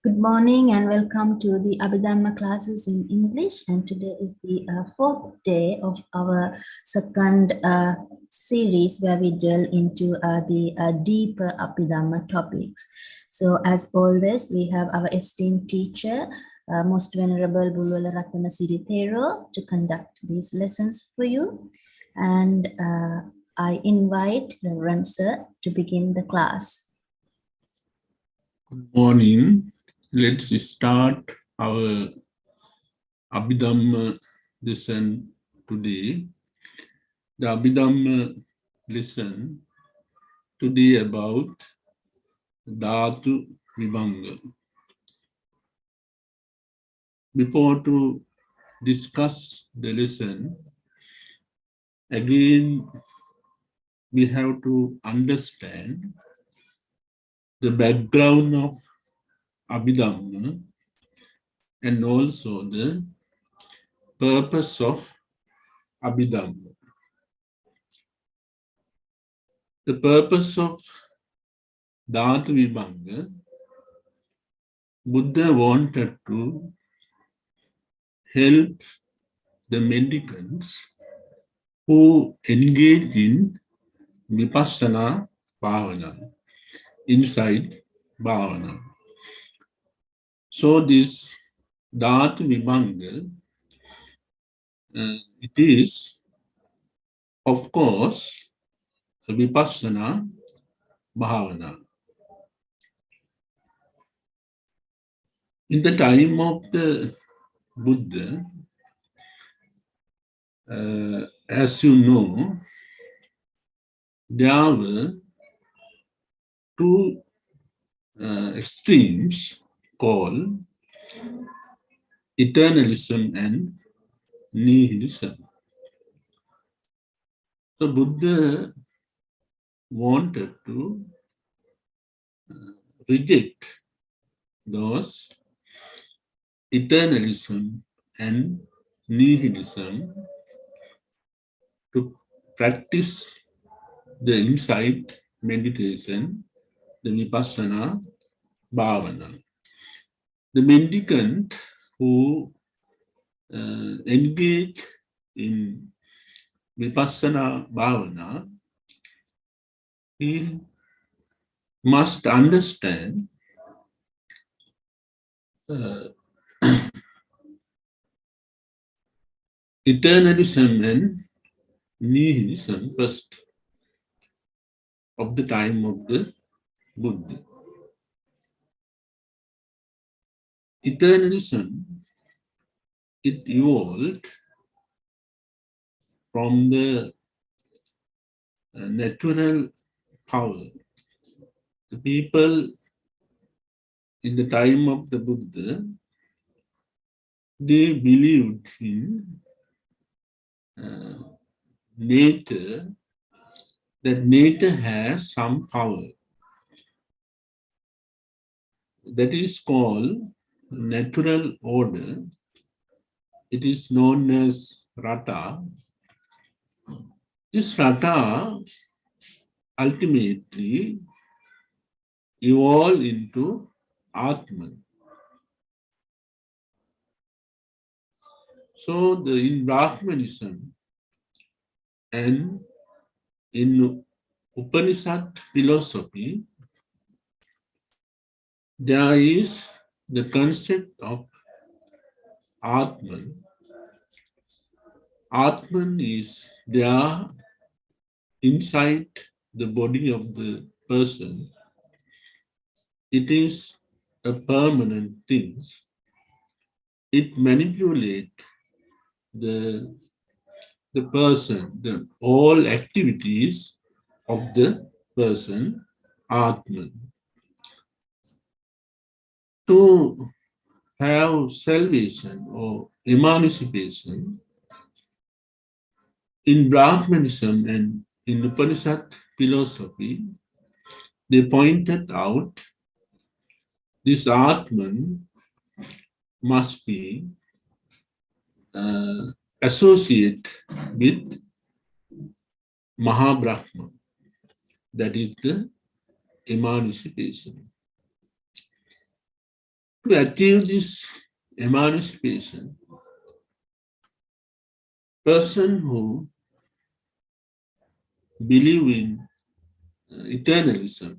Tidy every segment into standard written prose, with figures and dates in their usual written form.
Good morning and welcome to the Abhidhamma classes in English. And today is the fourth day of our second series where we delve into the deeper Abhidhamma topics. So as always, we have our esteemed teacher, Most Venerable Bulwala Ratana Siri Thero, to conduct these lessons for you. And I invite Reverend Sir to begin the class. Good morning. Let's start our Abhidhamma lesson today. The Abhidhamma lesson today about Dhatu Vibhanga. Before to discuss the lesson, again we have to understand the background of Abhidhamma and also the purpose of Abhidhamma. The purpose of Dhatu Vibhanga, Buddha wanted to help the mendicants who engage in Vipassana Bhavana, inside Bhavana. So this Dhatu Vibhanga, it is, of course, Vipassana Bhavana. In the time of the Buddha, as you know, there were two extremes called eternalism and nihilism. So Buddha wanted to reject those eternalism and nihilism to practice the insight meditation, the Vipassana Bhavana. The mendicant who engage in Vipassana Bhavana, he must understand eternalism and nihilism first of the time of the Buddha. Eternalism, it evolved from the natural power. The people in the time of the Buddha, they believed in nature, that nature has some power. That is called natural order. It is known as Rata. This Rata ultimately evolved into Atman. So in Brahmanism and in Upanishad philosophy, there is the concept of Atman. Atman is there inside the body of the person. It is a permanent thing. It manipulates the person, the all activities of the person, Atman. To have salvation or emancipation, in Brahmanism and in Upanishad philosophy, they pointed out this Atman must be associated with Mahabrahma, that is the emancipation. To achieve this emancipation, person who believe in eternalism,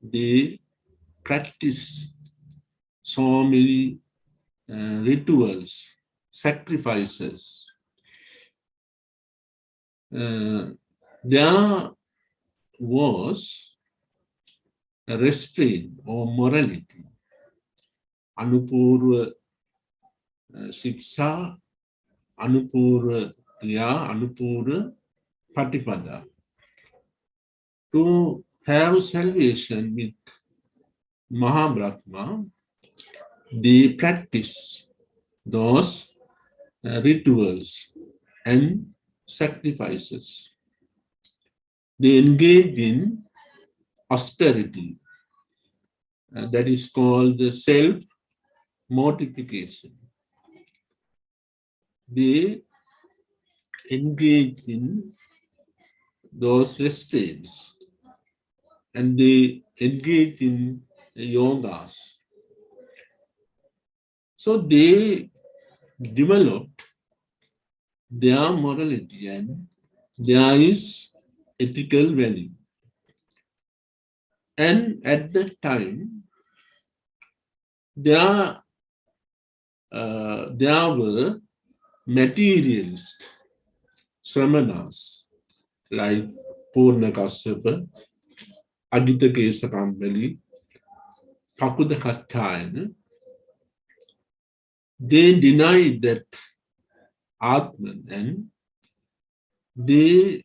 they practice so many rituals, sacrifices. There was a restraint or morality. Anupurva Siksha, Anupurva Kriya, Anupurva Patipada. To have salvation with Mahabrahma, they practice those rituals and sacrifices. They engage in austerity, that is called the self-mortification. They engage in those restraints and they engage in yogas. So they developed their morality and there is ethical value. And at that time, there were materialist sramanas like Purnakasyapa, Aditya Kambali, Pakuda Katyayana. They denied that Atman and they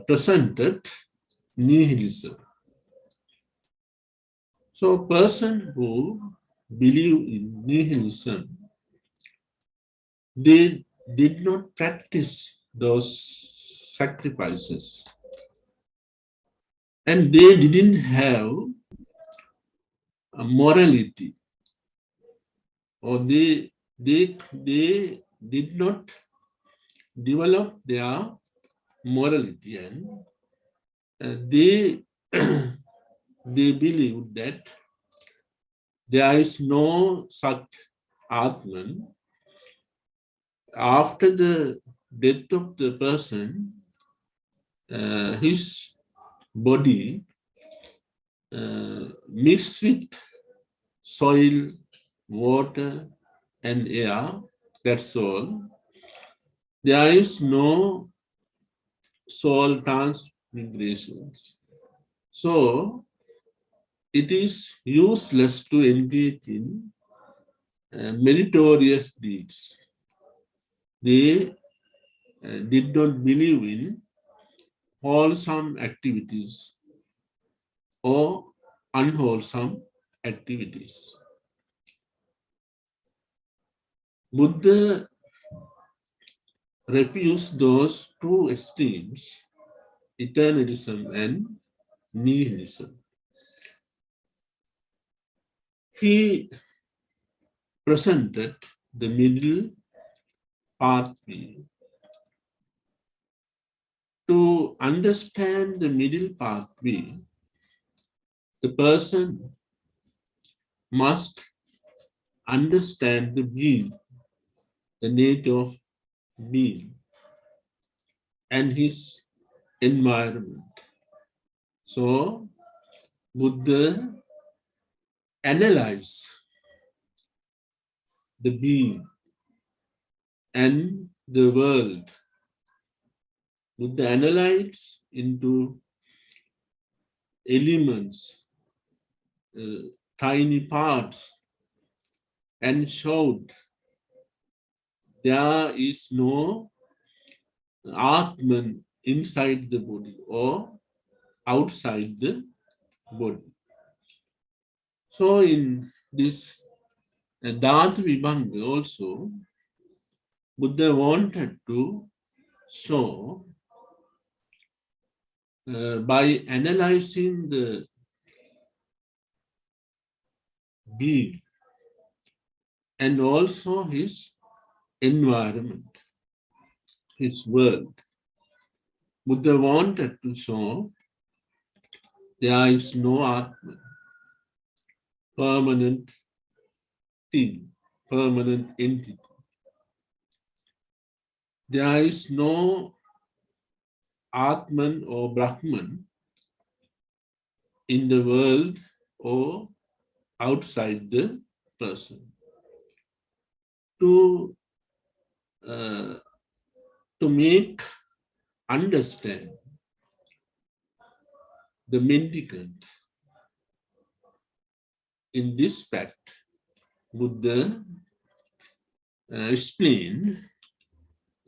presented nihilism. So a person who believe in nihilism, they did not practice those sacrifices. And they didn't have a morality, or they did not develop their morality, and they they believe that there is no such Atman. After the death of the person, his body mixed with soil, water, and air. That's all. There is no soul transmigration. So it is useless to engage in meritorious deeds. They did not believe in wholesome activities or unwholesome activities. Buddha refused those two extremes, eternalism and nihilism. He presented the middle pathway. To understand the middle pathway, the person must understand the being, the nature of being, and his environment. So Buddha analyzed the being and the world. Buddha analyzed into elements, tiny parts, and showed there is no Atman inside the body or outside the body. So in this Dhatu Vibhanga also, Buddha wanted to show by analyzing the being and also his environment, his world. Buddha wanted to show there is no Atman, permanent thing, permanent entity. There is no Atman or Brahman in the world or outside the person. To make understand the mendicant in this fact, Buddha explained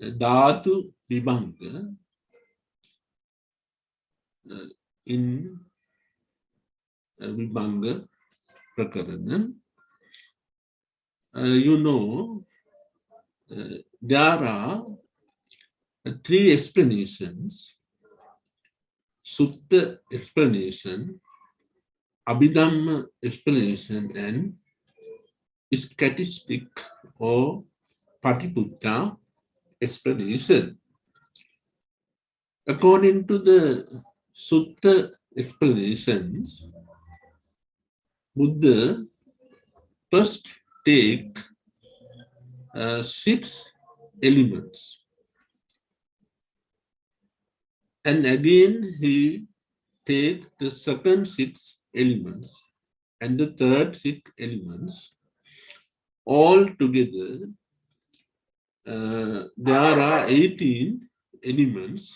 Dhatu Vibhanga in Vibhanga Prakarana. There are three explanations: Sutta explanation, Abhidhamma explanation, and statistic or Patiputta explanation. According to the Sutta explanations, Buddha first take 6 elements, and again he takes the second 6 elements and the third 6 elements. All together, there are 18 elements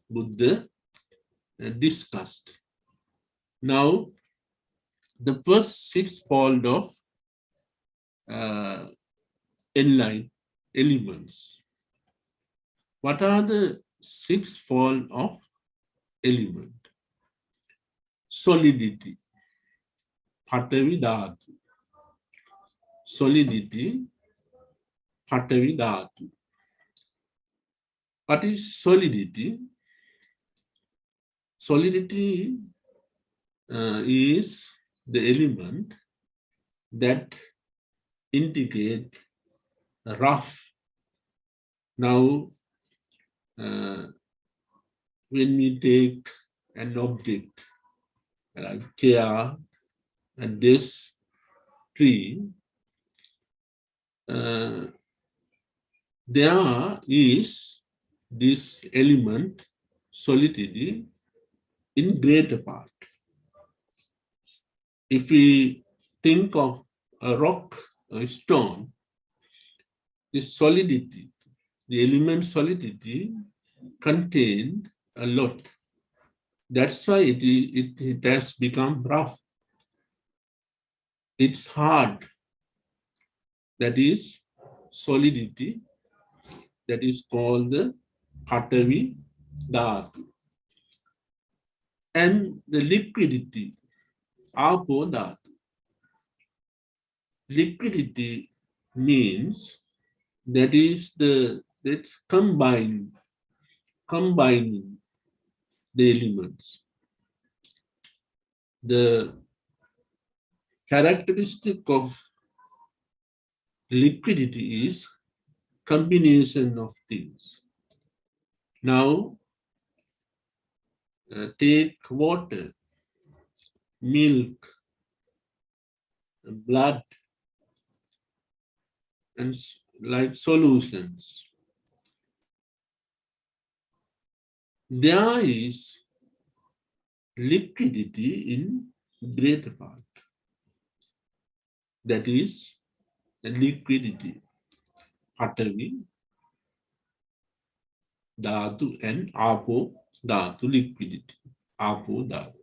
Buddha discussed. Now, the first 6-fold of enlightened elements. What are the 6-fold of element? Solidity, Patavi Dhatu. Solidity, Patavi Dhatu. What is solidity? Solidity is the element that indicate rough. Now, when we take an object like chair and this tree, there is this element solidity in greater part. If we think of a rock, a stone, the solidity, the element solidity contained a lot. That's why it has become rough. It's hard. That is solidity. That is called the Patavi Dhatu. And the liquidity, Apo Dhatu. Liquidity means that's combining the elements. The characteristic of liquidity is combination of things. Now, take water, milk, blood, and like solutions. There is liquidity in greater part. That is liquidity. Patavi, Dhatu and Apo Dhatu liquidity. Apo Dhatu.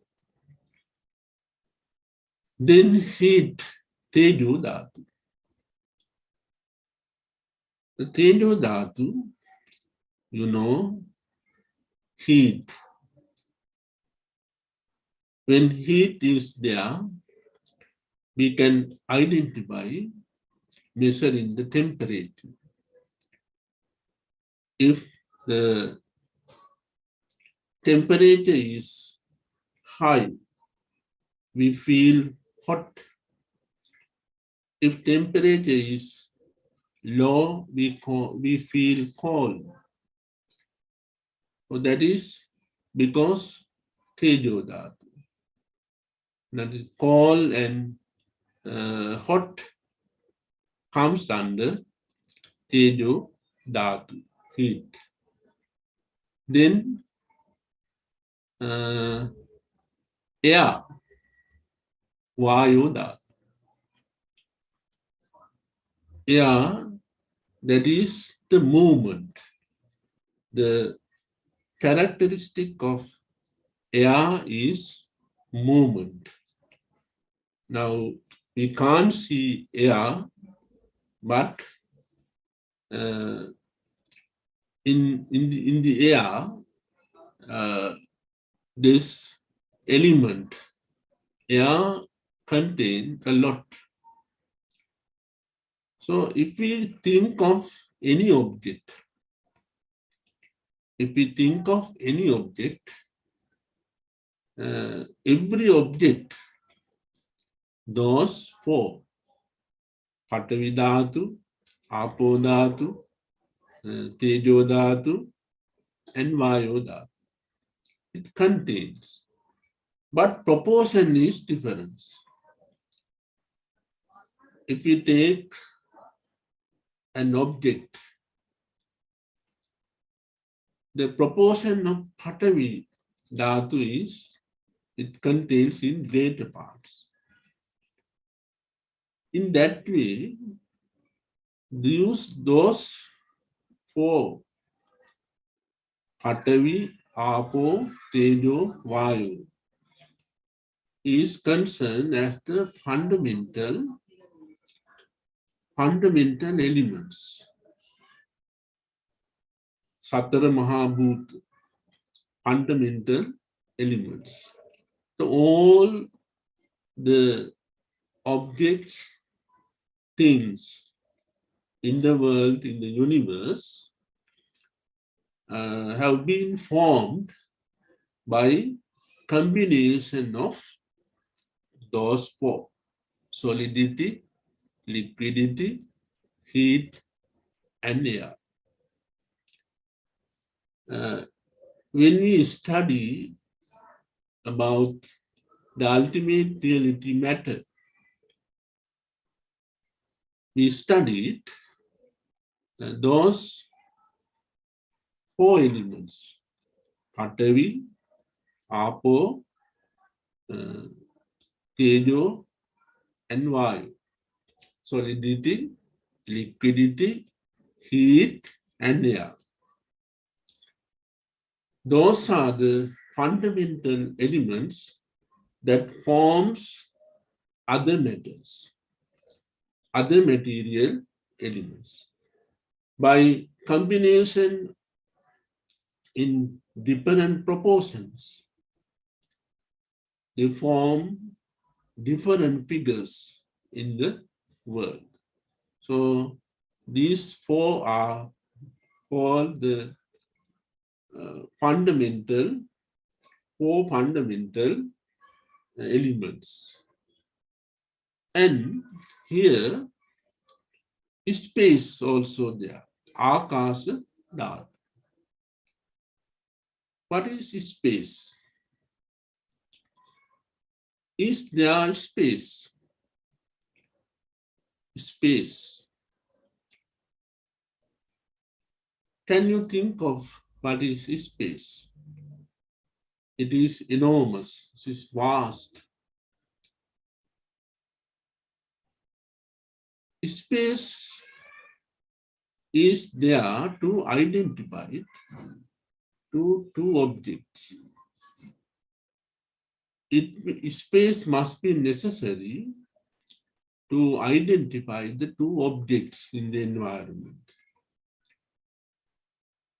Then heat, Tejo Dhatu. The Tejo Dhatu, you know, heat. When heat is there, we can identify, measuring the temperature. If the temperature is high, we feel hot. If temperature is low, we feel cold. So that is because Tejo Dhatu. That is cold and hot comes under Tejo Dhatu, heat. Then air, Vayu Dhatu. Air, that is the movement. The characteristic of air is movement. Now, we can't see air, but in the air, this element, air, contains a lot. So if we think of any object, every object, those four, Patavi Dhatu, Apo Dhatu, Tejo Dhatu, and Vayu Dhatu. It contains, but proportion is different. If we take an object, the proportion of Patavi Dhatu is, it contains in greater parts. In that way, those four, Patavi, Apo, Tejo, Vayu, is concerned as the fundamental elements. Satara Mahabhuta, fundamental elements. So all the objects, things in the world, in the universe, have been formed by combination of those four: solidity, liquidity, heat, and air. When we study about the ultimate reality matter, we studied those four elements: Patavi, Apo, Tejo, and Vayu. Solidity, liquidity, heat, and air. Those are the fundamental elements that forms other matters, other material elements. By combination in different proportions, they form different figures in the world. So these four are called the four fundamental elements. And here is space also there. Akasa Dhatu. What is space? Is there space? Space. can you think of what is space? It is enormous, it is vast. Space is there to identify two objects. Space must be necessary to identify the two objects in the environment.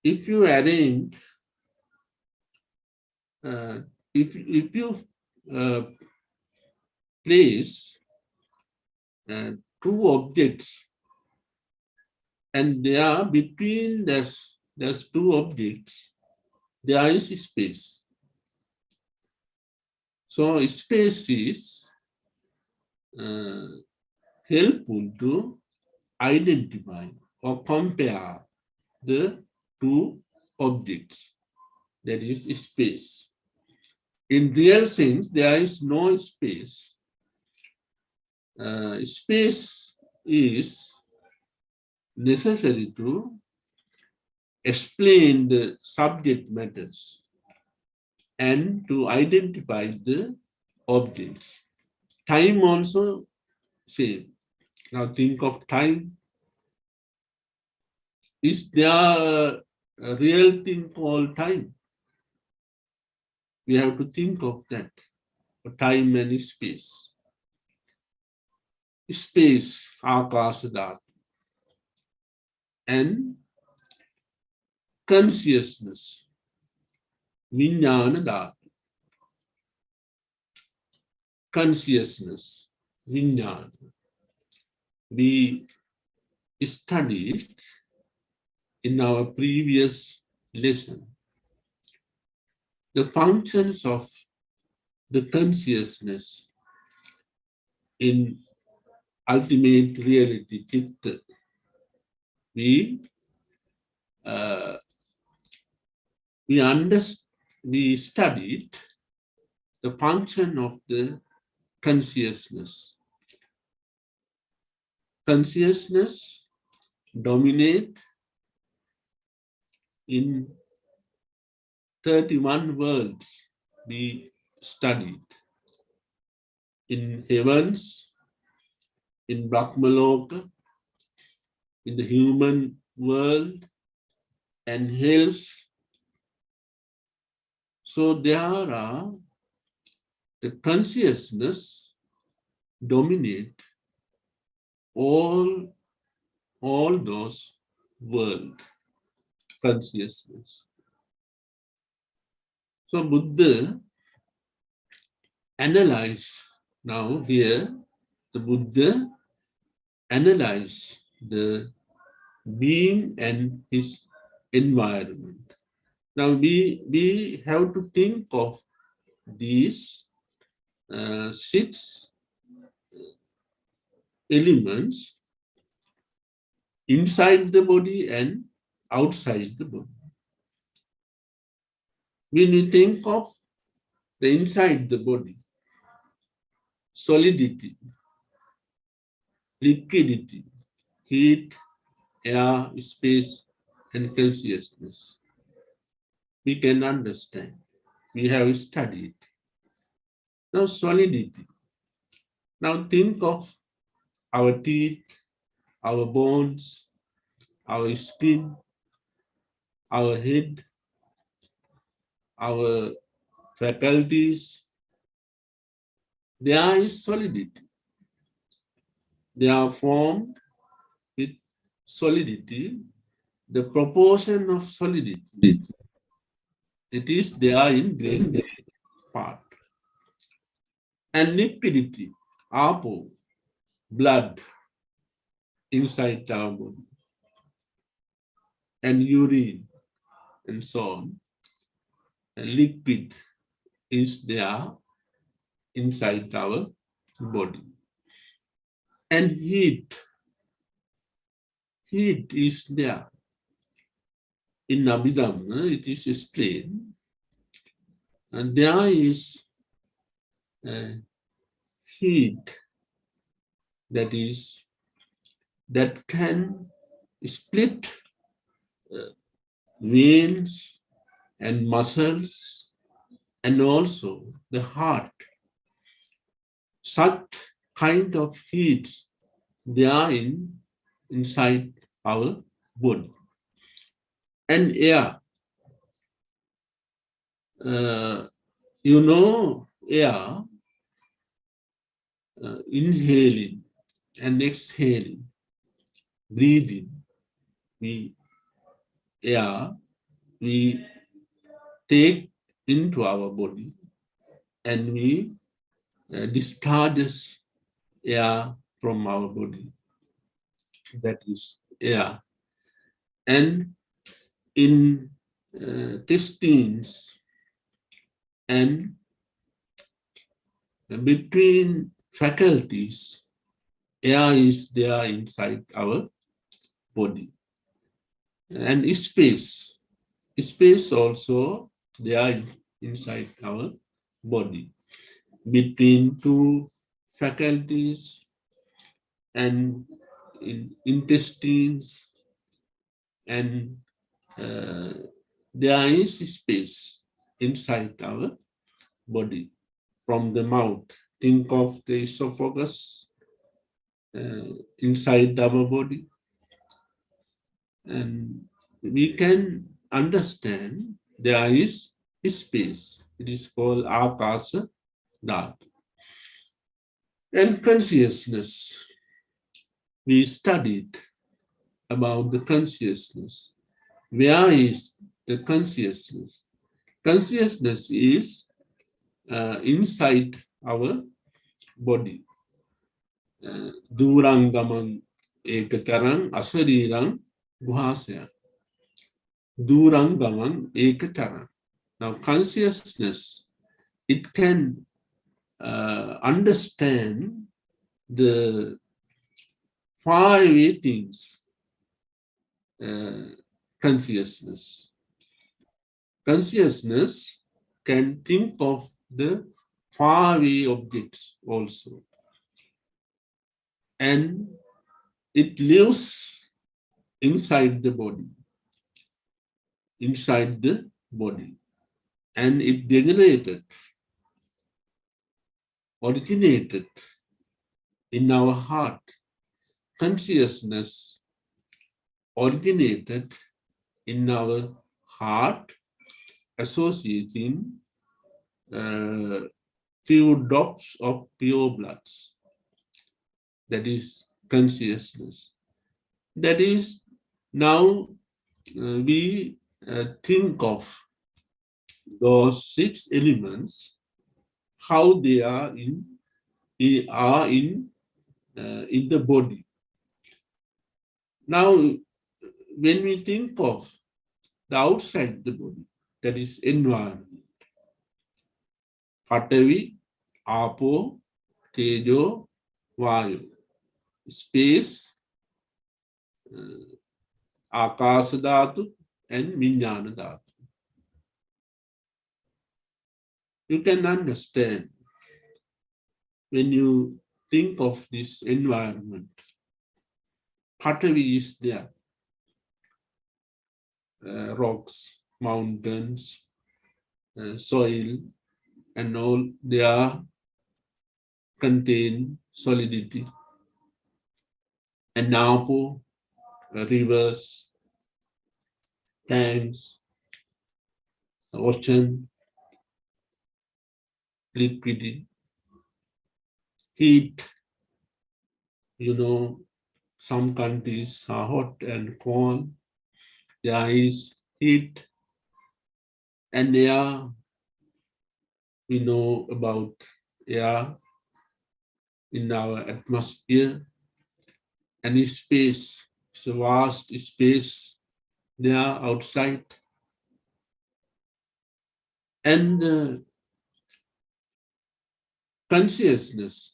If you arrange, if you place two objects and they are between there's two objects, there is space. So space is helpful to identify or compare the two objects, that is space. In real sense, there is no space. Space is necessary to explain the subject matters and to identify the objects. Time also same. Now think of time. Is there a real thing called time? We have to think of that. Time and space. Space, akasa dhatu. And consciousness, vijnana dhatu. Consciousness, vijnana. We studied in our previous lesson the functions of the consciousness in ultimate reality, chitta. We studied the function of the consciousness. Consciousness dominate in 31 worlds we studied. In heavens, in Brahmaloka, in the human world, and hell. So there are the consciousness dominate all those world consciousness. So Buddha analyzed now here, the Buddha analyzed the being and his environment. Now we have to think of these 6 elements inside the body and outside the body. When we think of the inside the body, solidity, liquidity, heat, air, space, and consciousness, we can understand. We have studied. Now solidity. Now think of our teeth, our bones, our skin, our head, our faculties. There is solidity. They are formed with solidity, the proportion of solidity. It is there in great part. And liquidity, apo, blood inside our body, and urine, and so on. And liquid is there inside our body. And heat is there. In Abhidhamma, it is explained, and there is heat that can split veins and muscles, and also the heart. Such kind of heats they are inside our body. And air, air, inhaling and exhaling, breathing, we air we take into our body and we discharges air from our body. That is air. And in intestines and between faculties, air is there inside our body. And space also there inside our body. Between two faculties and intestines, and there is space inside our body. From the mouth, think of the esophagus inside our body, and we can understand there is space. It is called Akasa Dhatu. And consciousness, we studied about the consciousness. Where is the consciousness? Consciousness is inside our body. Durangamang ekakarang asarirang guhasya. Durangamang ekakarang. Now consciousness, it can understand the far away things. Consciousness. Consciousness can think of the faraway objects also. And it lives inside the body. And it originated in our heart. Consciousness originated in our heart, associating few drops of pure blood. That is consciousness. That is, now we think of those 6 elements, how they are in the body. Now, when we think of the outside the body, that is environment, Patavi, Apo, Tejo, Vayu, space, Akasa Dhatu, and Vijnana Dhatu. You can understand when you think of this environment. Patavi is there. Rocks, mountains, soil, and all, they are contain solidity. And Apo, rivers, tanks, ocean, liquidity, heat. Some countries are hot and cold. There is heat, and air. We know about air in our atmosphere, and space. It's a vast space there outside. And consciousness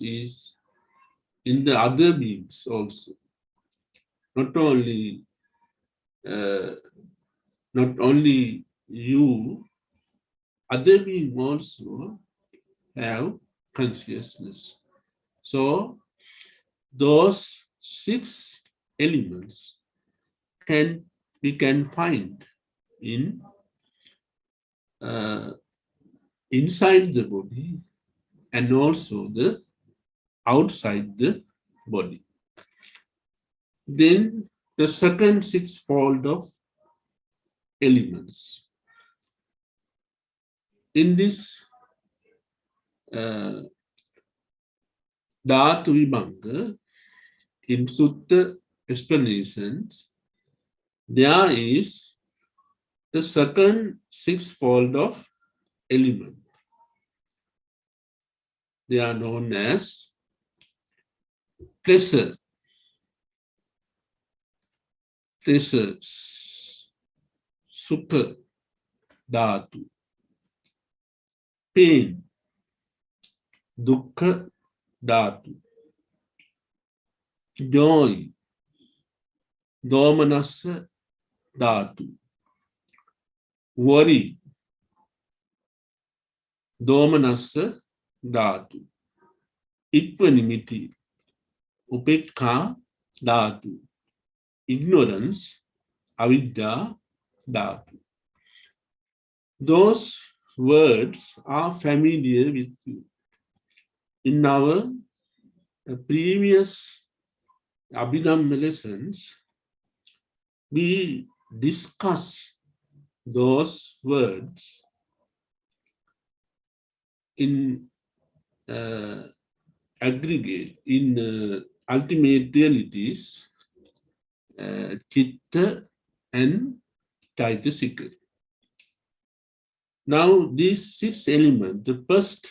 is in the other beings also. Not only you, other beings also have consciousness. So those 6 elements can we can find in inside the body and also the outside the body. Then the second sixfold of elements. In this Dhatu Vibhanga, in Sutta explanations, there is the second sixfold of element. They are known as pleasure, Sukha Dhatu, pain, Dukkha Dhatu, joy, Domanassa Dhatu, worry, Domanassa Dhatu, equanimity, Upekha Dhatu, ignorance, Avidya Dhatu. Those words are familiar with you. In our previous Abhidhamma lessons, we discussed those words in aggregate, in ultimate realities, Chitta and Chaitasika. Now, these 6 elements, the first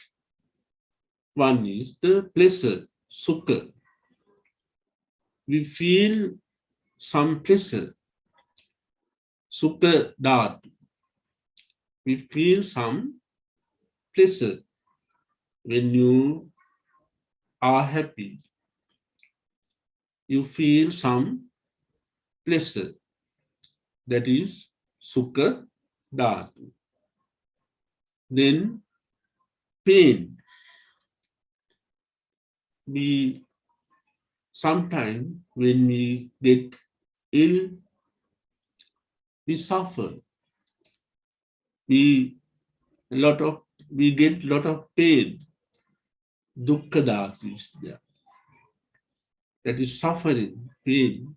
one is the pleasure, Sukha. We feel some pleasure, Sukha Dhatu. We feel some pleasure when you are happy. You feel some pleasure, that is Sukha Dhatu. Then pain. We sometimes when we get ill, we suffer. We get a lot of pain. Dukkha Dhatu is there. That is suffering, pain.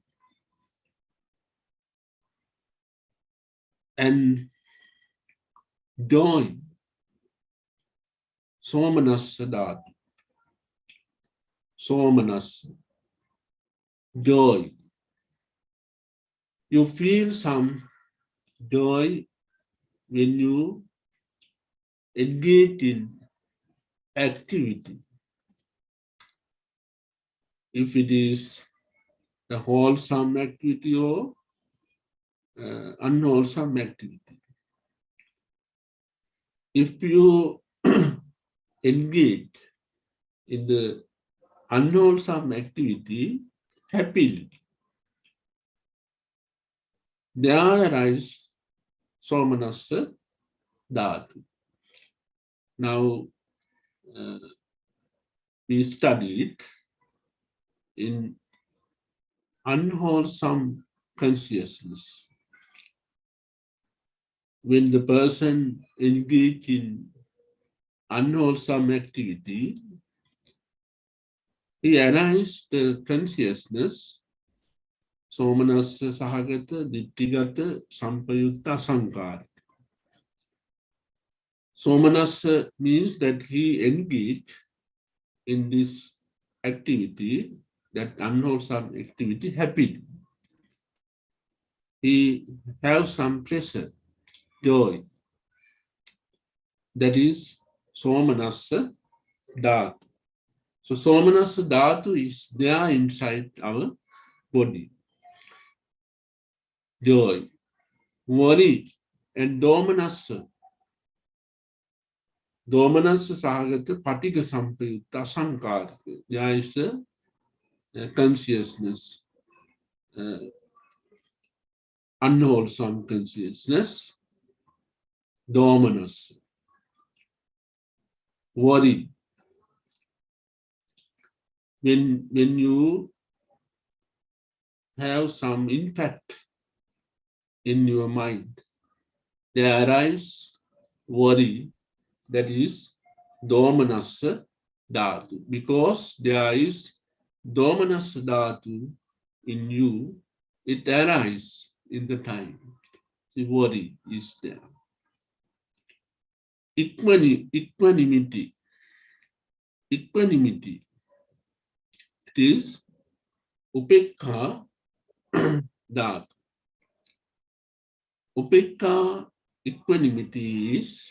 And joy, Somanassa Dhatu. Somanassa, joy. You feel some joy when you engage in activity. If it is a wholesome activity or unwholesome activity. If you engage in the unwholesome activity happily, there arises Somanassa Dhatu. Now, we studied in unwholesome consciousness. When the person engages in unwholesome activity, he arises the consciousness, Somanassa Sahagata, Ditthigata, Sampayutta, Sankara. Somanassa means that he engaged in this activity, that unwholesome activity, happily. He has some pleasure, joy. That is Somanassa Dhatu. So Somanassa Dhatu is there inside our body. Joy, worry, and Domanassa. Domanassa Sahagata Patika Sampayutta Sankarika. There is a consciousness, unwholesome consciousness, Domanassa. Worry. When you have some, in fact, in your mind. There arises worry, that is domanassa dhatu. Because there is domanassa dhatu in you, it arises in the time. The worry is there. Equanimity. Equanimity. It is upekha dhatu. Upekha, equanimity is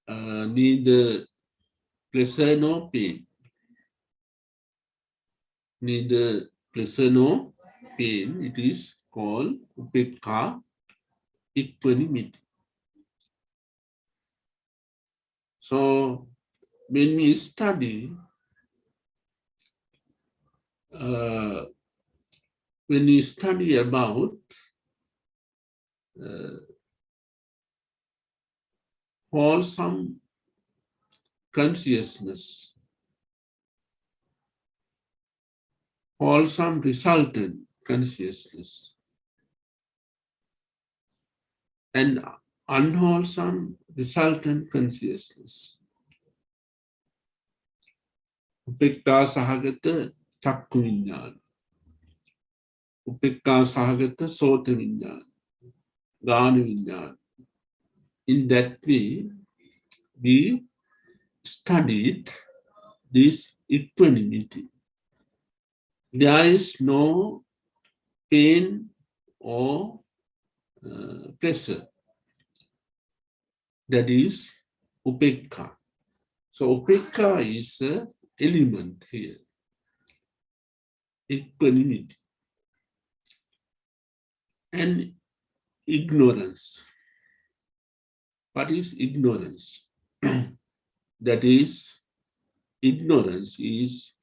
neither pleasure nor pain. Neither pleasure nor pain. It is called upekha, equanimity. So when we study, about wholesome consciousness, wholesome resultant consciousness, and unwholesome resultant consciousness. Upekka sahagata chakku viññāna, upekka sahagata sota viññāna, gāna viññāna. In that way, we studied this equanimity. There is no pain or pleasure. That is upekha. So upekha is an element here. Equanimity. And ignorance. What is ignorance? That is, ignorance is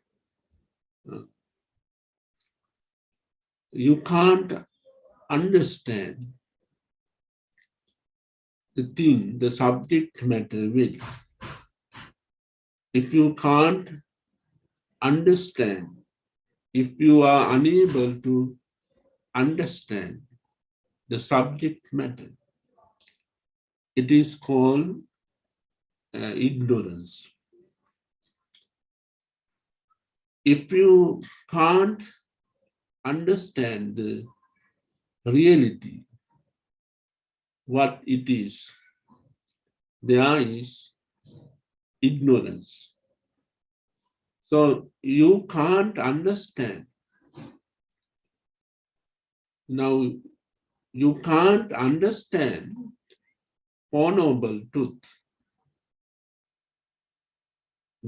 you can't understand the thing, the subject matter well. If you can't understand, if you are unable to understand the subject matter, it is called ignorance. If you can't understand the reality, what it is, there is ignorance. So you can't understand. Now, you can't understand Four Noble Truth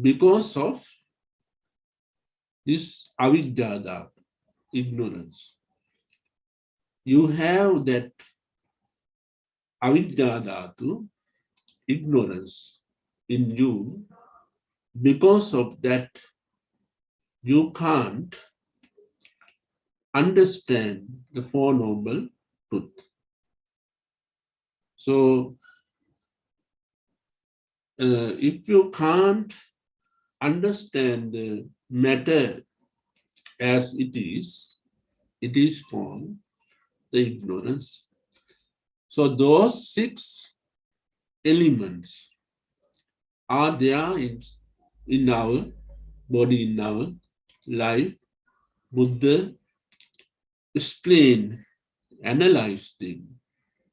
because of this avidya, ignorance. You have that avidya, ignorance in you. Because of that, you can't understand the Four Noble Truth. So, if you can't understand the matter as it is called the ignorance. So those 6 elements are there in our body, in our life. Buddha explained, analyzed them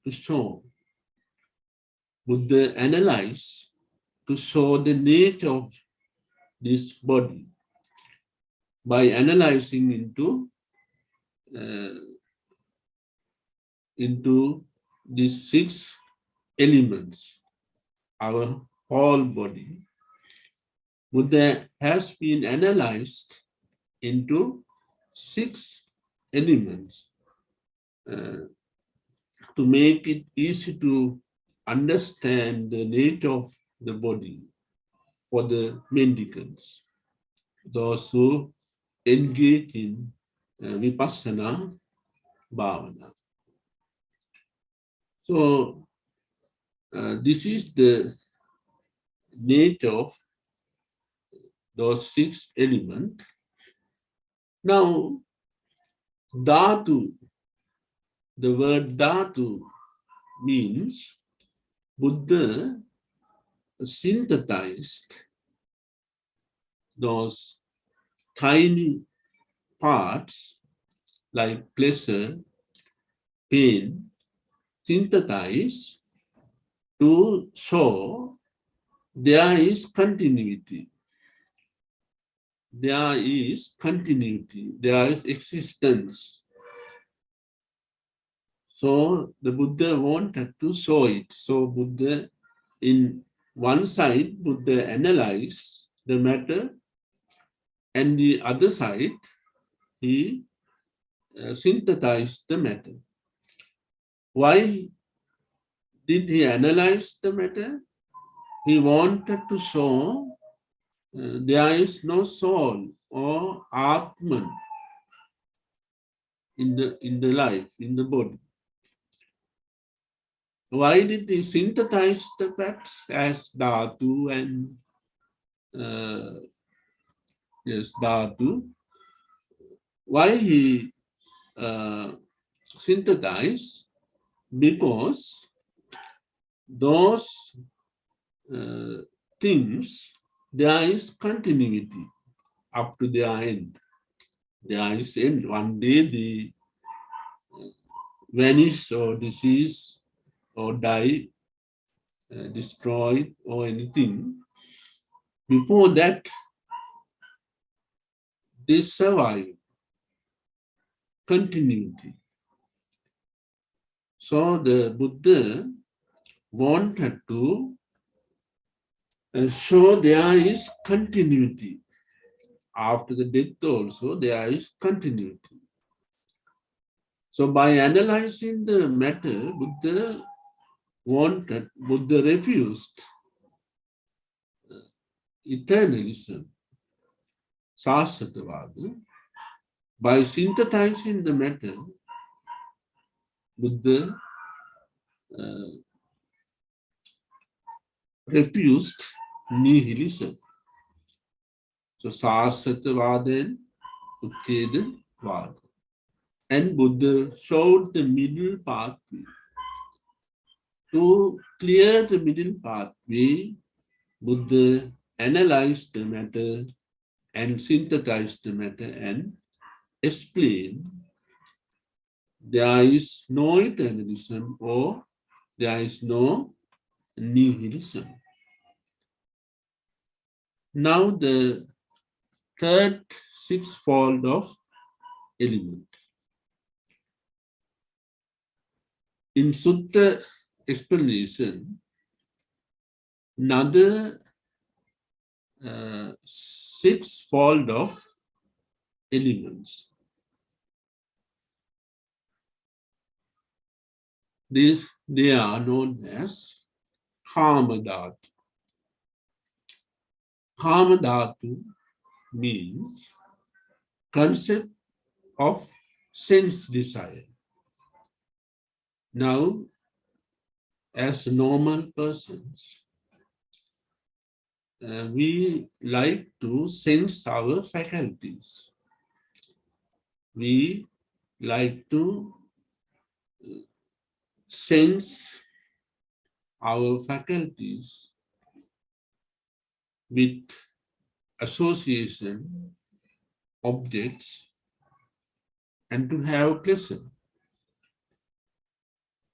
to show. Buddha analyzed to show the nature of this body by analyzing into these 6 elements, our whole body. Buddha has been analyzed into 6 elements to make it easy to understand the nature of the body for the mendicants, those who engage in vipassana bhavana. So this is the nature of those 6 elements. Now, dhatu, the word dhatu means Buddha synthesized those tiny parts like pleasure, pain, synthesized to show there is continuity. There is continuity, there is existence. So the Buddha wanted to show it. So Buddha, in one side, Buddha analyzed the matter, and the other side, he synthesized the matter. Why did he analyze the matter? He wanted to show there is no soul or Atman in the life, in the body. Why did he synthesize the facts as dhatu and yes, dhatu? Why he synthesized? Because those things, there is continuity up to their end. There is end. One day they vanish or disease or die, destroyed or anything. Before that, they survive. Continuity. So the Buddha wanted to show there is continuity. After the death also, there is continuity. So by analyzing the matter, Buddha refused eternalism, Sasatavada. By synthesizing the matter, Buddha refused nihilism. So Sasatavada and Uchedavada. And Buddha showed the middle pathway. To clear the middle pathway, Buddha analyzed the matter and synthesized the matter and explained there is no eternalism or there is no nihilism. Now the third sixfold of element. In Sutta explanation, another sixfold of elements. They are known as Kamadhatu. Kamadhatu means concept of sense desire. Now, as normal persons, we like to sense our faculties. We like to sense our faculties with association, objects, and to have pleasure.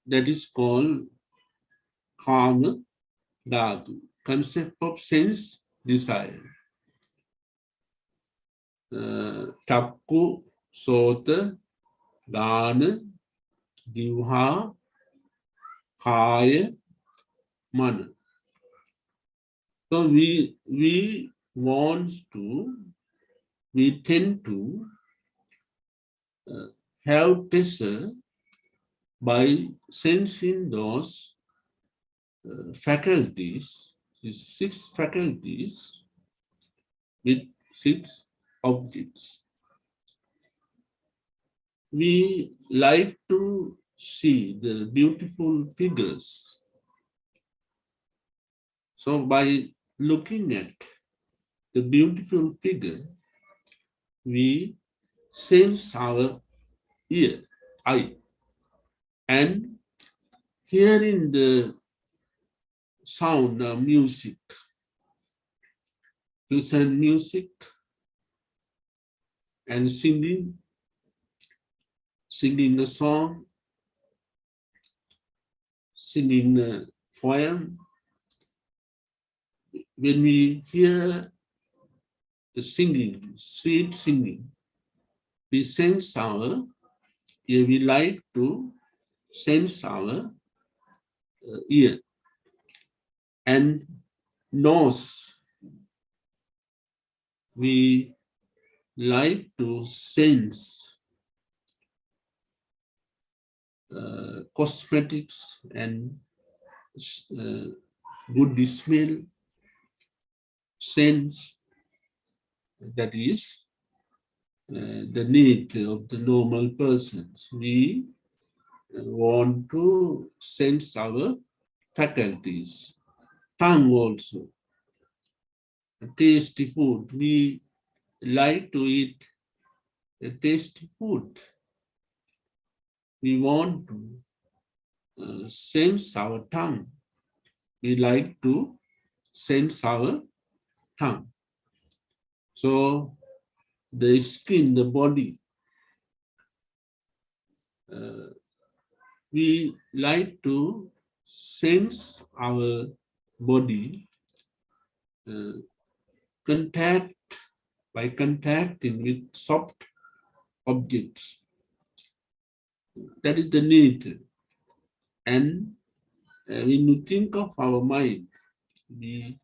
That is called Kama Dhatu, concept of sense desire. Chakku, Sota, Dana, Divha, Kaya, Mana. So we tend to have pleasure by sensing those faculties, these 6 faculties with 6 objects. We like to see the beautiful figures. So by looking at the beautiful figure, we sense our eye. and hearing the sound of music, listen music and singing a song, singing a poem. When we hear the singing, sweet singing, we sense our, we like to sense our ear and nose. We like to sense cosmetics and good smell, sense. That is the need of the normal persons. We want to sense our faculties. Tongue also. Tasty food. We like to eat tasty food. We want to sense our tongue. We like to sense our tongue. So the skin, the body, we like to sense our body by contacting with soft objects. That is the need. And when you think of our mind, we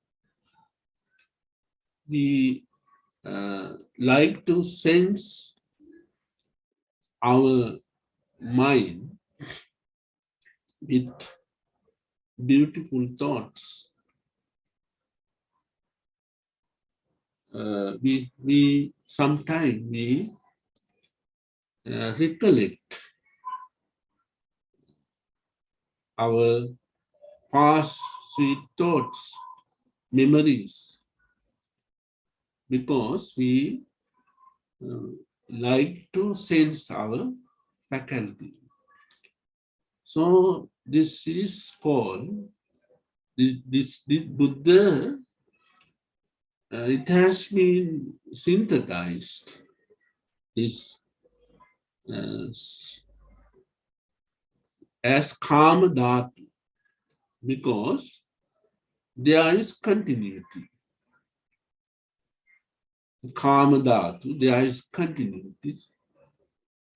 like to sense our mind with beautiful thoughts. We sometimes recollect our past sweet thoughts, memories, because we like to sense our faculty. So this is called this Buddha. It has been synthesized this as Kama Dhatu because there is continuity. Kama Dhatu, there is continuity.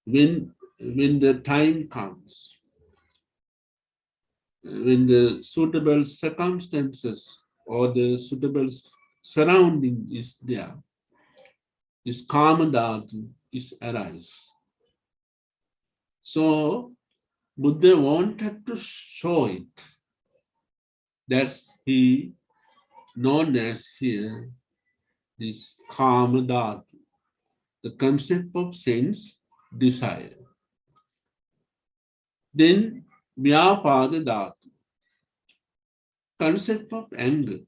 When the time comes, when the suitable circumstances or the suitable surrounding is there, this Kama Dhatu is arise. So Buddha wanted to show it that he known as here this Kama Dhatu, the concept of sense desire. Then Vyapada Dhatu, concept of anger.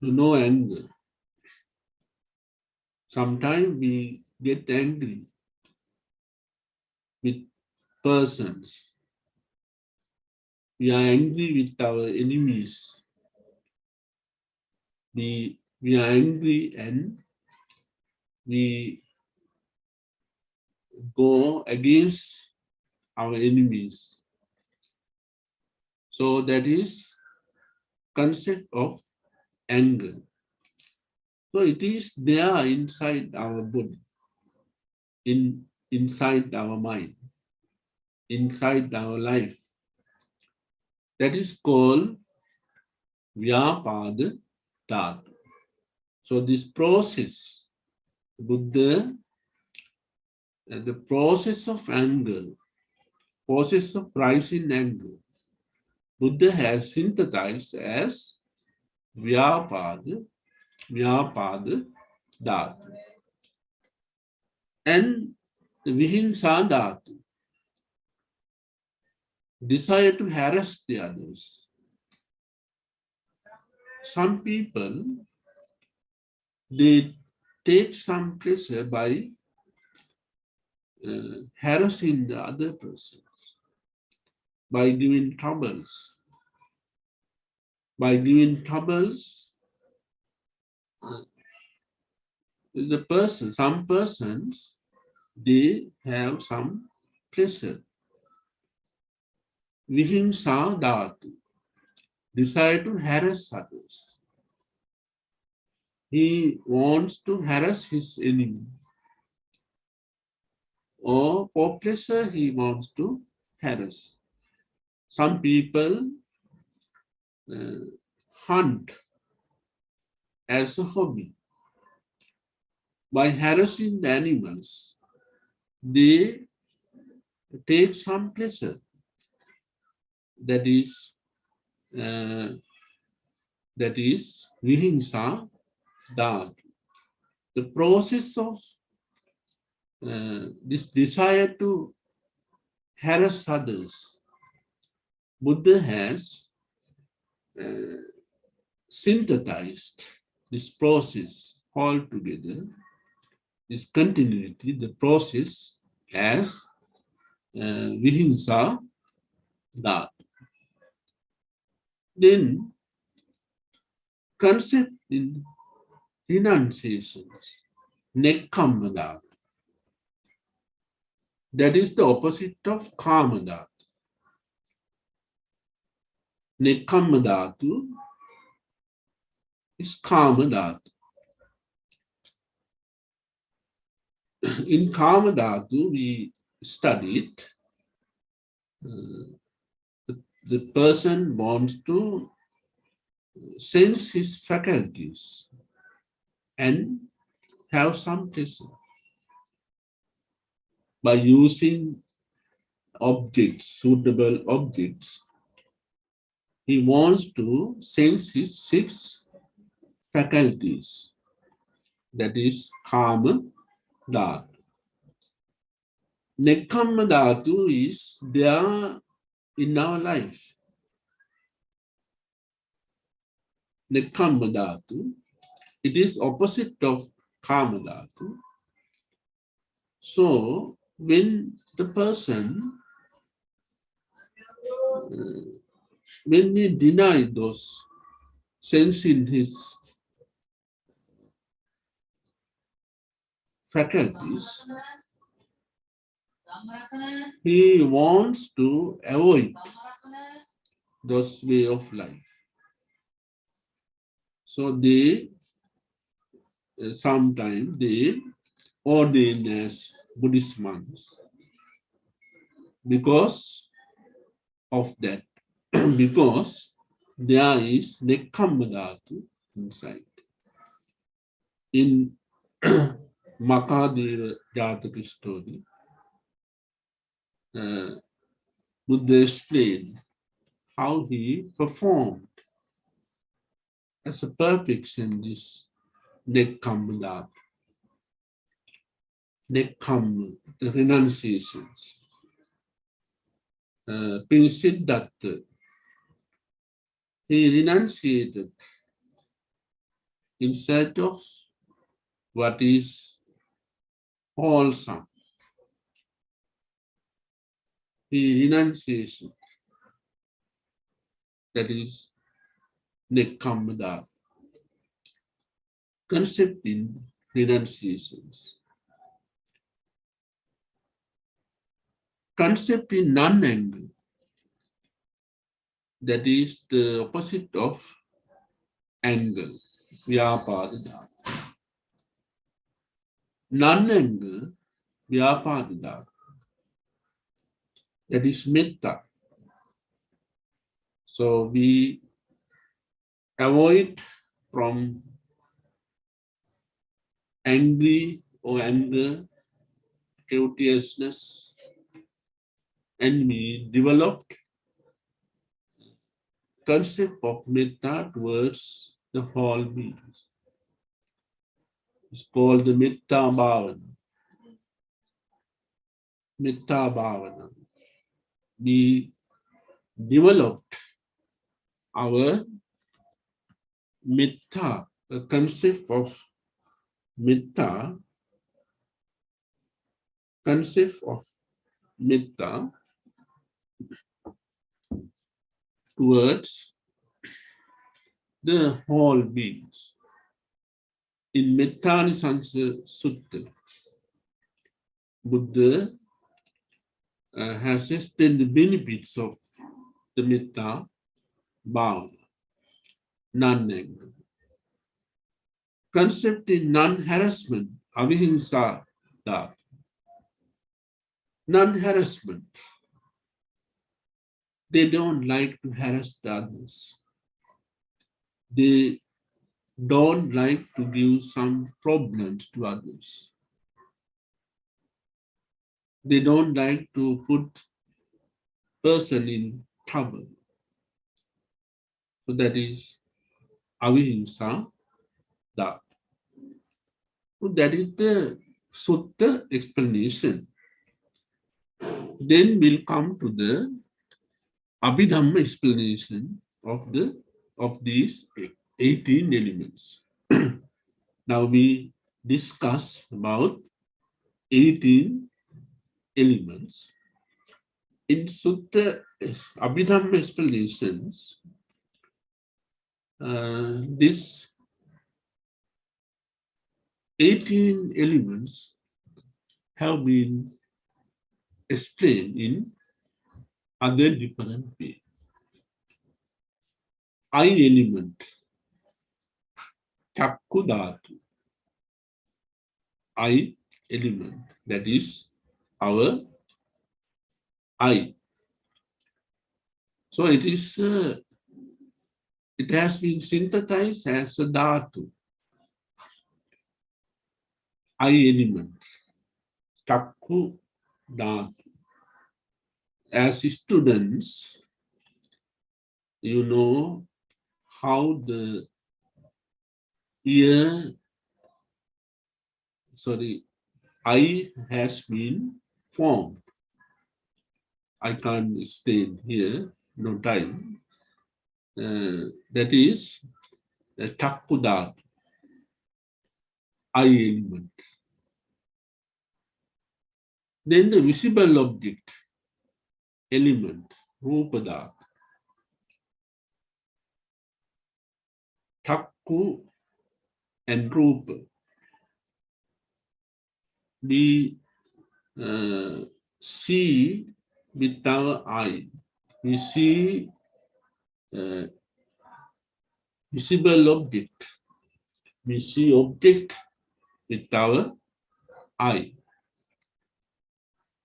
You know anger. Sometimes we get angry with persons. We are angry with our enemies. We are angry and we go against our enemies. So that is concept of anger. So it is there inside our body, inside our mind, inside our life. That is called Vyapada Dhatu. So this process, Buddha, the process of anger, process of rising anger, Buddha has synthesized as Vyapada Dhatu. And the Vihimsa Dhatu, desire to harass the others. Some people, they take some pleasure by harassing the other person by giving troubles. By giving troubles, some persons, they have some pleasure. Vihimsa dhatu, desire to harass others. He wants to harass his enemy. Or for pleasure, he wants to harass. Some people hunt as a hobby. By harassing the animals, they take some pleasure. That is vihimsa dhatu. The process of this desire to harass others, Buddha has synthesized this process altogether, this continuity, the process as vihimsa dhatu. Then concept in renunciations, nekkhamma dhatu. That is the opposite of kama dhatu. Nekkhamma dhatu is kama dhatu. In kama dhatu, we studied the person wants to sense his faculties and have some pleasure. By using objects, suitable objects, he wants to sense his 6 faculties. That is kama dhatu. Nekkhamma dhatu is there in our life. Nekkhamma dhatu, it is opposite of kama dhatu. So when the person, when we deny those sensing his faculties, he wants to avoid those way of life. So they sometimes they ordain as Buddhist monks because of that, because there is nekkhamma dhatu inside. In Makadeva Jataka story, Buddha explained how he performed as a perfection this nekkhamma dhatu. Nekkhamma, the renunciations. Prince Siddhartha, he renunciated in search of what is wholesome. He renunciation, that is nekkhamma dhatu. Concept in renunciations. Concept in non-anger, that is the opposite of anger, vyapada dhatu. Non-anger, vyapada dhatu, that is metta. So we avoid from angry or anger, courteousness, and we developed concept of metta towards the whole being. It's called the metta bhavana. Metta bhavana. We developed our metta, a concept of metta concept of metta towards the whole beings. In Mettanisansa Sutta, Buddha has explained the benefits of the metta bhavana, non-anger. Concept in non-harassment, avihimsa, that non-harassment. They don't like to harass the others. They don't like to give some problems to others. They don't like to put person in trouble. So that is avihimsa, that. So that is the sutta explanation. Then we'll come to the Abhidhamma explanation of these 18 elements. Now we discuss about 18 elements. In Sutta Abhidhamma explanations, these 18 elements have been explained in other different ways. Eye element, Chakku Dhatu, eye element, that is our eye. So it is, it has been synthesized as a dhatu, eye element, Chakku Dhatu. As students, you know how the eye has been formed. I can't explain here, no time. That is the Chakku Dhatu, eye element. Then the visible object element, Rupa Dhatu. Chakku and Rupa. We see with our eye. We see visible object. We see object with our eye.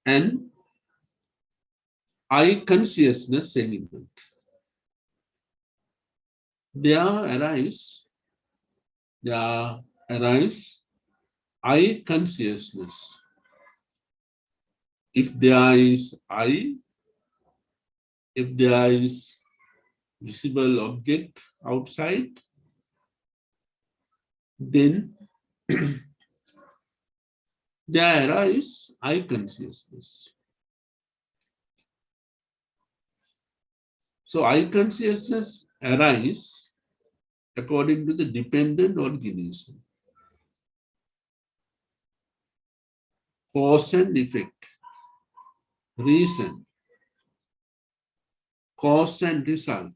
And eye consciousness element. There arise eye consciousness. If there is eye, if there is visible object outside, then there arise eye consciousness. So eye consciousness arises according to the dependent organism. Cause and effect, reason, cause and result,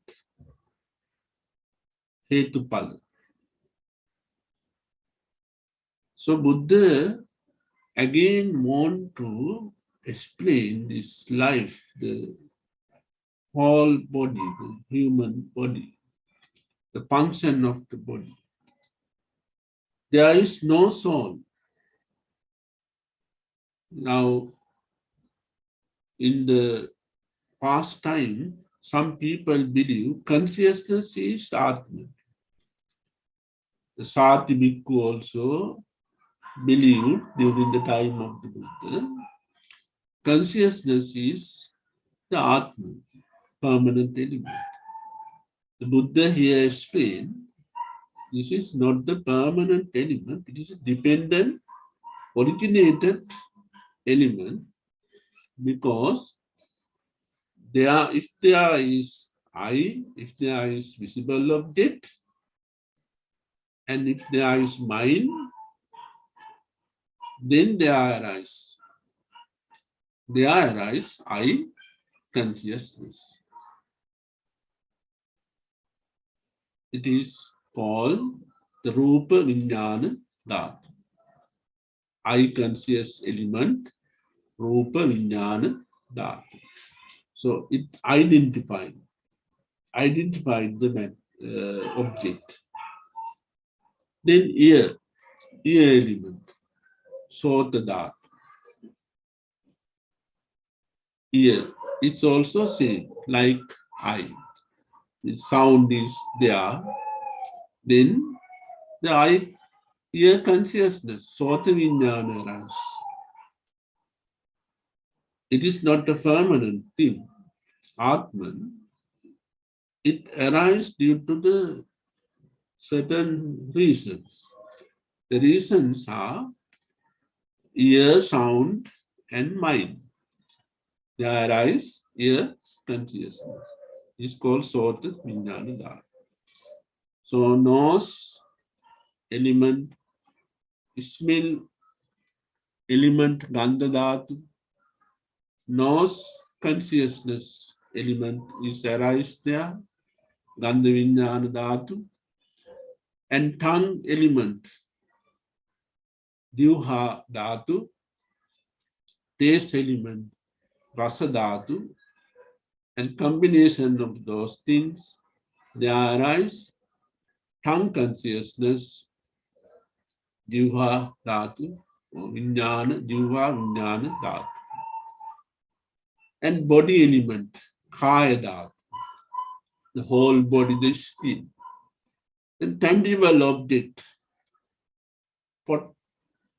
Hetupala. So Buddha again want to explain this life, the whole body, the human body, the function of the body. There is no soul. Now, in the past time, some people believe consciousness is Atma. The Sati Bhikkhu also believed during the time of the Buddha, consciousness is the Atma, permanent element. The Buddha here explained, this is not the permanent element, it is a dependent, originated element, because if there is eye, if there is visible object, and if there is mind, then there arise there arise I consciousness. It is called the Rupa Vijnana Dhatu. I conscious element, Rupa Vijnana Dhatu. So it identified the object. Then ear element, Sota Dhatu. Ear, it's also same like I. The sound is there. Then the eye, ear consciousness, Sota Vijnana arises. It is not a permanent thing. Atman, it arises due to the certain reasons. The reasons are ear, sound, and mind. They arise ear consciousness. It's called Sota Vijnana Dhatu. So nose element, smell element, Gandha Dhatu. Nose consciousness element is arise there, Gandha Vijnana Dhatu. And tongue element, Divha Dhatu. Taste element, Rasa Dhatu. And combination of those things, they arise tongue consciousness, Divha Dhatu, or Vijnana, Divha Vijnana Dhatu. And body element, Kaya Dhatu, the whole body, the skin. And tangible object,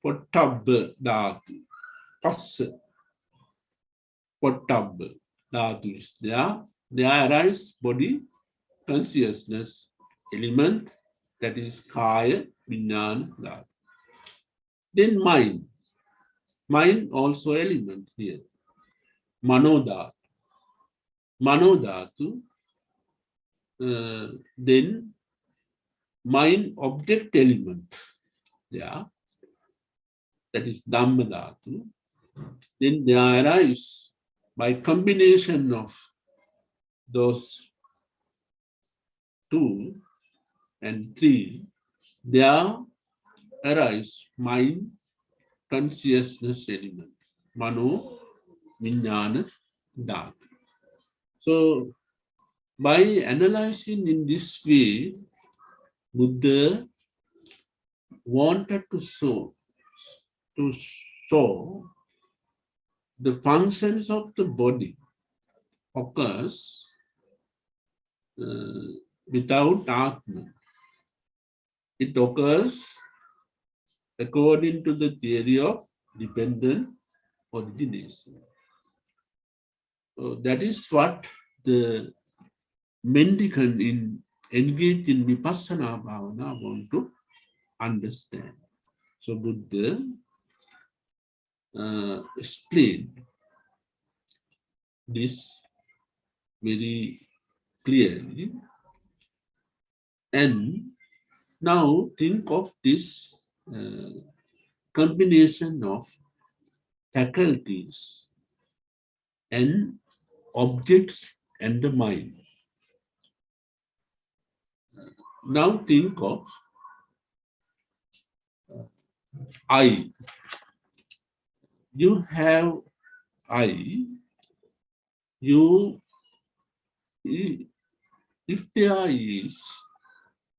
Pottabba Dhatu, Passa, Pottabba Dhatu is there. There arise body consciousness element, that is Kaya Vijnana Dhatu. Then mind. Mind also element here. Mano Dhatu. Mano Dhatu. Then mind object element. Yeah. That is Dhamma Dhatu. Then there arise by combination of those 2 and 3, there arise mind consciousness element, Mano Vijnana Dhatu. So by analyzing in this way, Buddha wanted to show the functions of the body occurs without Atman. It occurs according to the theory of dependent origination. So that is what the mendicant engaged in Vipassana Bhavana want to understand. So Buddha explained this very clearly. And now think of this combination of faculties and objects and the mind. Now think of I. You have I. If there is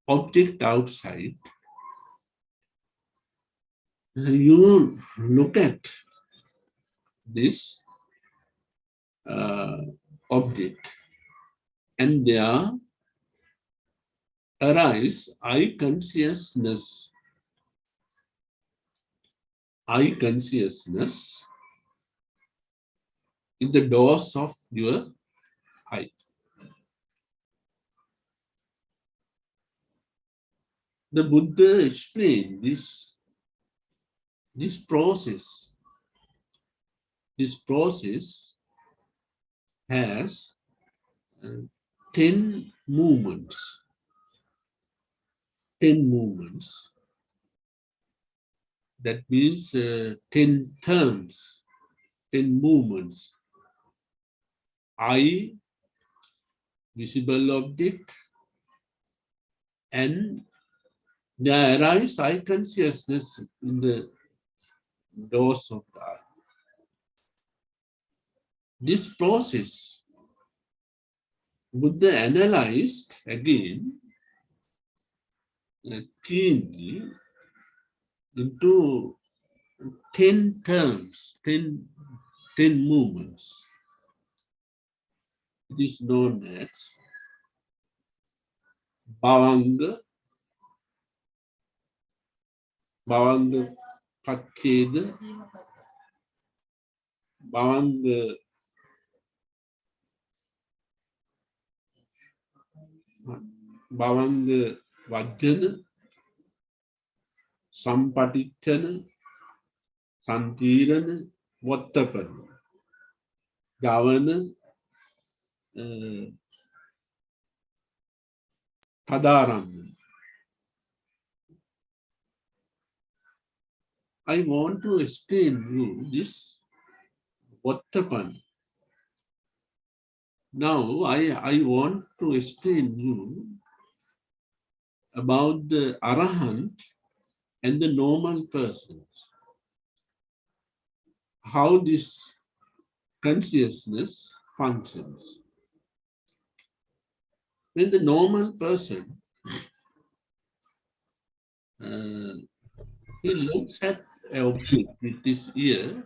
object outside, you look at this object, and there arise I consciousness in the doors of your eye. The Buddha explained this process. This process has 10 movements. 10 movements. That means 10 turns. 10 movements. I, visible object, and there arise eye consciousness in the doors of the eye. This process Buddha analyzed again keenly into 10 terms, 10 movements. It is known as Bhavanga, Bhavanga Pakkeda, Bhavanga Vajjana, Sampatikkana, Santirana, Vattapana, Javana, Tadaramana. I want to explain you this Vattapana. Now I want to explain you about the Arahant and the normal persons. How this consciousness functions. When the normal person he looks at an object with his ear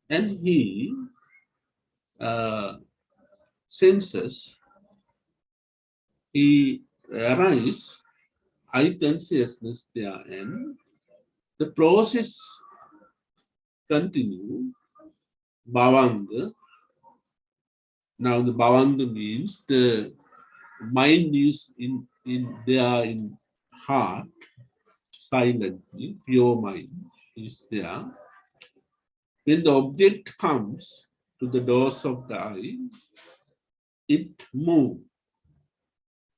and he senses, he arises eye consciousness there, and the process continue. Bhavanga. Now the Bhavanga means the mind is in heart, silently, pure mind is there. When the object comes to the doors of the eye, it moves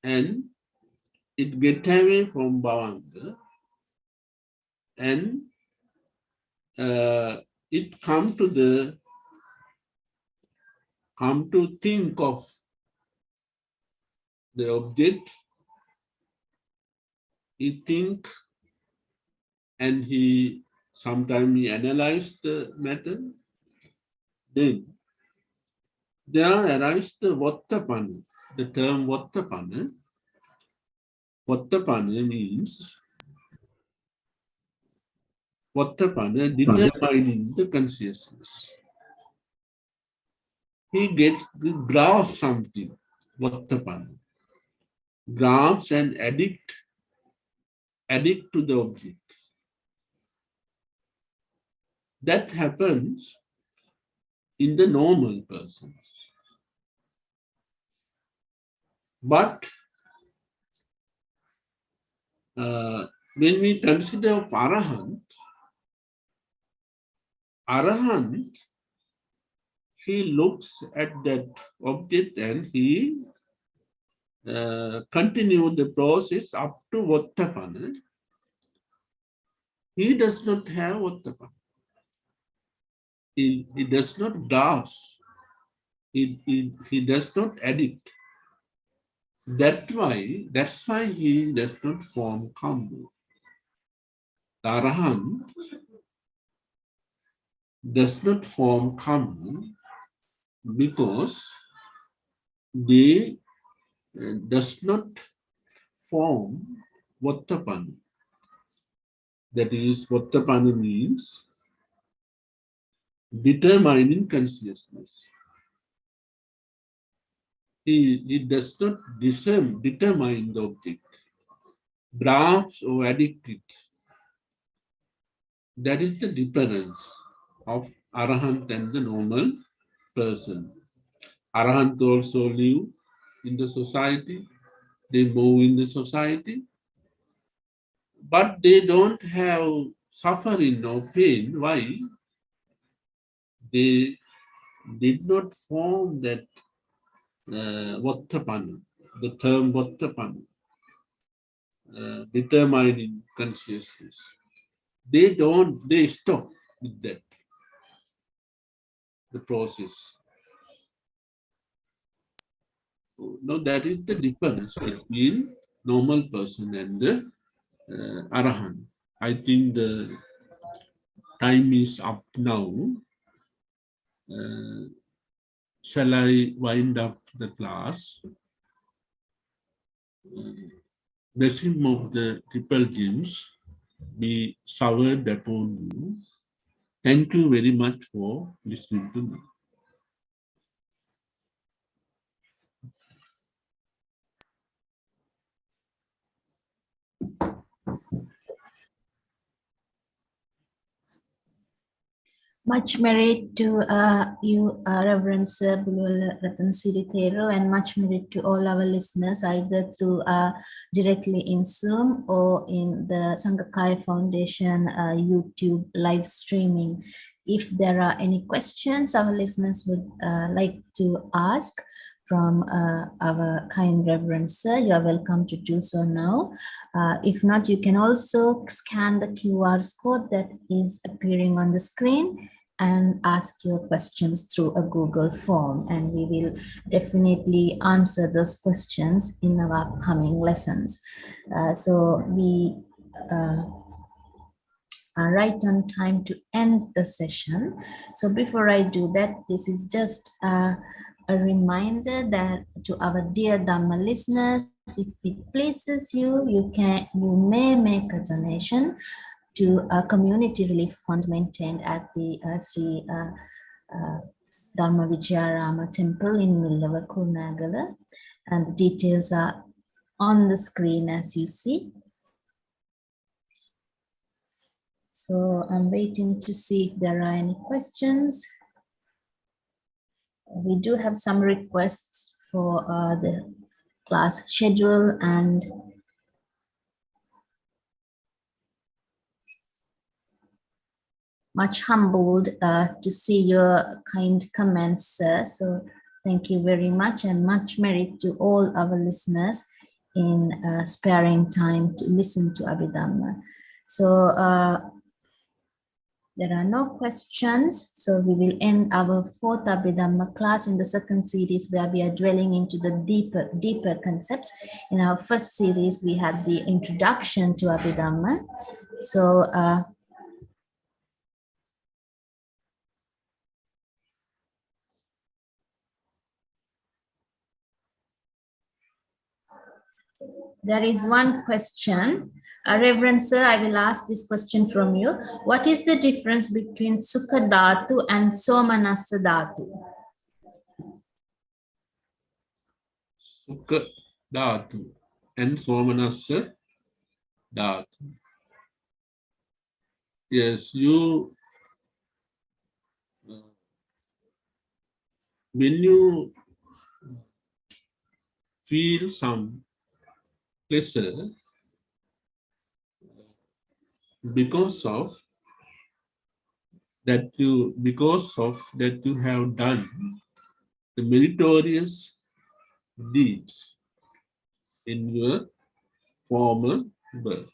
and it gets away from Bhavanga and it come to think of the object. He think and sometimes he analyze the matter. Then there arises the Vattapana. The term Vattapana. Vattapana means determining the consciousness. He grasps something, Vattapana. Grasps and addict to the object. That happens in the normal person. But when we consider Arahant, he looks at that object and he continue the process up to Vattapana. He does not have Vattapana. He does not grasp. He does not addict. That's why he does not form Kamma. The Arahant does not form Kamma because they does not form Vattapana. That is, Vattapana means determining consciousness. He does not determine the object, grasp or addict it. That is the difference of Arahant and the normal person. Arahant also live in the society, they move in the society, but they don't have suffering or pain. Why? They did not form that Vattapana, the term Vattapana, determining consciousness. They stop with that. the process. Now that is the difference between normal person and the Arahant. I think the time is up now. Shall I wind up the class? Blessing of the triple gems be showered upon you. Thank you very much for listening to me. Much merit to you, Reverend Sir Bulwala Ratansiri Thero, and much merit to all our listeners, either through directly in Zoom or in the Sanghakaya Foundation YouTube live streaming. If there are any questions our listeners would like to ask from our kind Reverend Sir, you are welcome to do so now. If not, you can also scan the QR code that is appearing on the screen and ask your questions through a Google form, and we will definitely answer those questions in our upcoming lessons. So we are right on time to end the session. So before I do that, this is just a reminder that to our dear Dhamma listeners, if it pleases you, you may make a donation to a community relief fund maintained at the Sri Dharma Vijayarama temple in Millava, Kurunegala, and the details are on the screen as you see. So I'm waiting to see if there are any questions. We do have some requests for the class schedule, and much humbled to see your kind comments, sir. So thank you very much, and much merit to all our listeners in sparing time to listen to Abhidhamma. So there are no questions, so we will end our fourth Abhidhamma class in the second series, where we are dwelling into the deeper concepts. In our first series, we had the introduction to Abhidhamma. So there is one question. Reverend Sir, I will ask this question from you. What is the difference between Sukha Dhatu and Somanassa Dhatu? Sukha Dhatu and Somanassa Dhatu. Yes, when you feel some pleasure because of that you have done the meritorious deeds in your former birth.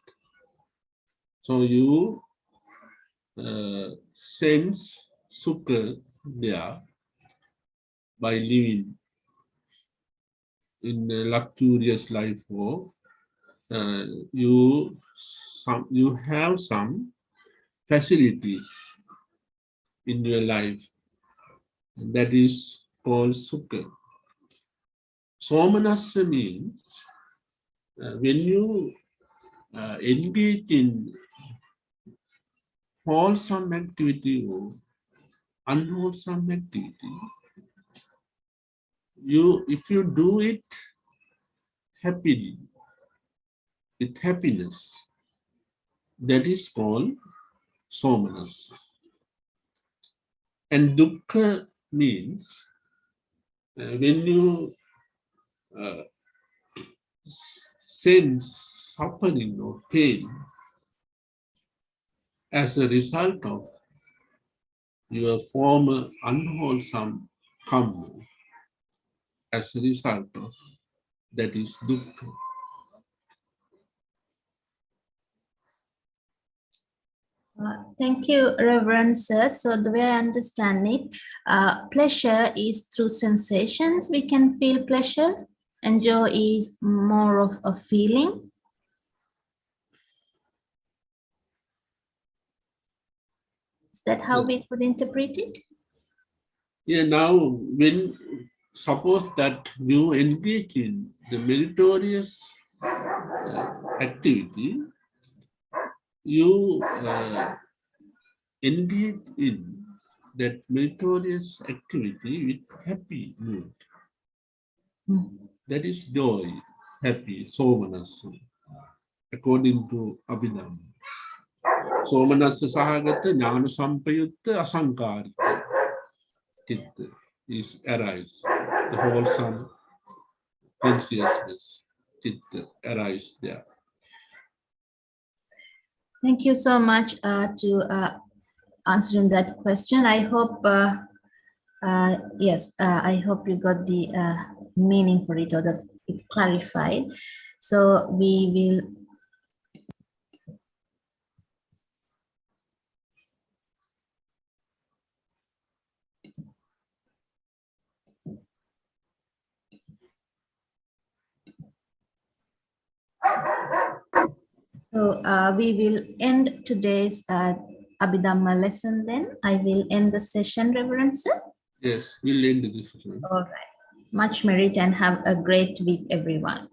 So you sense sukha there by living in a luxurious life, or you have some facilities in your life, and that is called sukha. Somanassa means when you engage in wholesome activity or unwholesome activity, if you do it happily, with happiness, that is called somanassa. And dukkha means when you sense suffering or pain as a result of your former unwholesome karma, as a result of that is dukkha. Thank you, Reverend Sir. So the way I understand it, pleasure is through sensations. We can feel pleasure, and joy is more of a feeling. Is that how we could interpret it? Yeah, now when suppose that you engage in the meritorious activity, you engage in that meritorious activity with happy mood. That is joy, happy, somanassa, according to Abhidhamma. Somanassa sahagata jnana sampayutta asankarika chitta is arise. The wholesome consciousness chitta arise there. Thank you so much to answering that question. I hope, yes, I hope you got the meaning for it, or that it clarified. So we will. So we will end today's Abhidhamma lesson then. I will end the session, Reverend Sir. Yes, we'll end this session. All right. Much merit and have a great week, everyone.